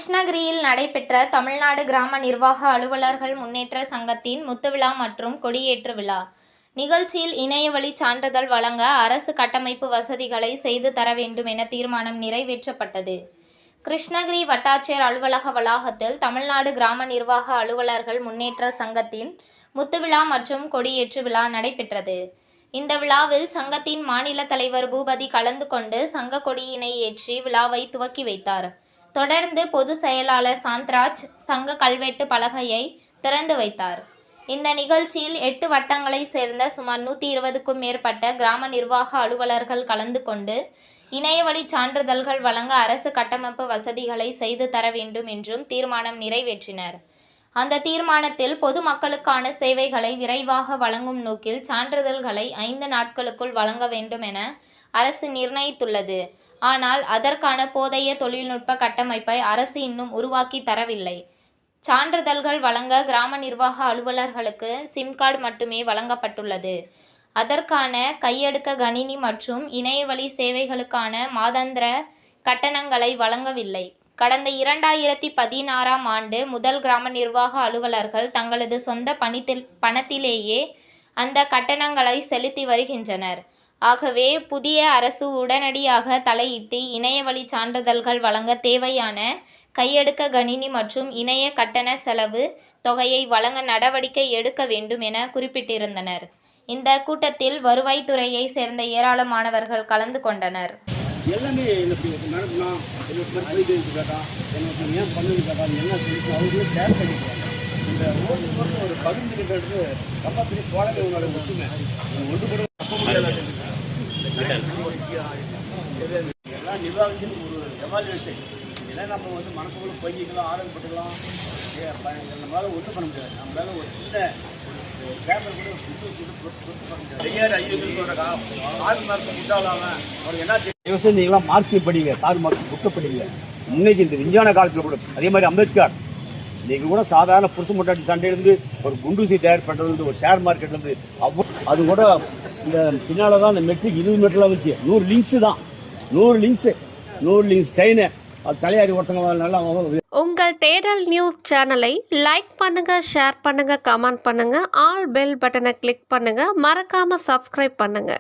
கிருஷ்ணகிரியில் நடைபெற்ற தமிழ்நாடு கிராம நிர்வாக அலுவலர்கள் முன்னேற்ற சங்கத்தின் முத்துவிழா மற்றும் கொடியேற்று விழா நிகழ்ச்சியில் இணையவழி சான்றிதழ் வழங்க அரசு கட்டமைப்பு வசதிகளை செய்து தர வேண்டும் என தீர்மானம் நிறைவேற்றப்பட்டது. கிருஷ்ணகிரி வட்டாட்சியர் அலுவலக வளாகத்தில் தமிழ்நாடு கிராம நிர்வாக அலுவலர்கள் முன்னேற்ற சங்கத்தின் முத்துவிழா மற்றும் கொடியேற்று விழா நடைபெற்றது. இந்த விழாவில் சங்கத்தின் மாநில தலைவர் பூபதி கலந்து கொண்டு சங்க கொடியினை ஏற்றி விழாவை துவக்கி வைத்தார். தொடர்ந்து பொதுச் செயலாளர் சாந்தராஜ் சங்க கல்வெட்டு பலகையை திறந்து வைத்தார். இந்த நிகழ்ச்சியில் 8 வட்டங்களை சேர்ந்த சுமார் 120க்கும் மேற்பட்ட கிராம நிர்வாக அலுவலர்கள் கலந்து கொண்டு இணையவழி சான்றிதழ்கள் வழங்க அரசு கட்டமைப்பு வசதிகளை செய்து தர வேண்டும் என்றும் தீர்மானம் நிறைவேற்றினர். அந்த தீர்மானத்தில் பொதுமக்களுக்கான சேவைகளை விரைவாக வழங்கும் நோக்கில் சான்றிதழ்களை 5 நாட்களுக்குள் வழங்க வேண்டும் என அரசு நிர்ணயித்துள்ளது. ஆனால் அதற்கான போதைய தொழில்நுட்ப கட்டமைப்பை அரசு இன்னும் உருவாக்கி தரவில்லை. சான்றிதழ்கள் வழங்க கிராம நிர்வாக அலுவலர்களுக்கு சிம் கார்டு மட்டுமே வழங்கப்பட்டுள்ளது. அதற்கான கையடக்க கணினி மற்றும் இணையவழி சேவைகளுக்கான மாதாந்திர கட்டணங்களை வழங்கவில்லை. கடந்த 2016ஆம் ஆண்டு முதல் கிராம நிர்வாக அலுவலர்கள் தங்களது சொந்த பணத்திலேயே அந்த கட்டணங்களை செலுத்தி வருகின்றனர். ஆகவே புதிய அரசு உடனடியாக தலையிட்டு இணையவழி சான்றிதழ்கள் வழங்க தேவையான கையடக்க கணினி மற்றும் இணைய கட்டண செலவு தொகையை வழங்க நடவடிக்கை எடுக்க வேண்டும் என குறிப்பிட்டிருந்தனர். இந்த கூட்டத்தில் வருவாய்த்துறையை சேர்ந்த ஏராளமானவர்கள் கலந்து கொண்டனர். எல்லாமே நடக்கணும் ஏன் பண்ணுது கேட்டால் என்ன சொல்லிச்சு அவங்களும் ஷேர் பண்ணிக்கிறாங்க. இந்த ஒரு பகிர்ந்துக்கிட்டது ரொம்ப பெரிய கோடலை உங்களோட ஒற்றுமை ஒன்று கூட எல்லாம் நிர்வாகத்தின் ஒரு எவாலுவேஷன். இதெல்லாம் நம்ம மனசுக்குள்ள பொய்க்கலாம் ஆர்வப்பட்டுக்கலாம். நம்மளால ஒன்றும் பண்ண முடியாது. நம்மளால ஒரு சின்ன பேப்பர் கூட நீங்களாம் மார்க்சியம் படிங்க, கார் மார்க்ஸ் புக்கை படிங்க. இன்னைக்கு இந்த விஞ்ஞான காலத்தில் கூட அதே மாதிரி அம்பேத்கர் நீங்கள் கூட சாதாரண புருஷ முட்டாட்டி சண்டையிலேருந்து ஒரு குண்டூசி தயார் பண்ணுறது ஒரு ஷேர் மார்க்கெட்லேருந்து அது கூட இந்த பின்னால் தான் இந்த மெட்ரிக் 20 மீட்டர்லாம் வச்சு 100 லிங்க்ஸு தான் 100 லிங்க்ஸ் செயினு அது தலையாரி ஒருத்தங்க நல்லா. உங்கள் தேடல் நியூஸ் சேனலை லைக் பண்ணுங்க, ஷேர் பண்ணுங்க, கமெண்ட் பண்ணுங்க, ஆல் பெல் பட்டனை கிளிக் பண்ணுங்க, மறக்காம சப்ஸ்கிரைப் பண்ணுங்க.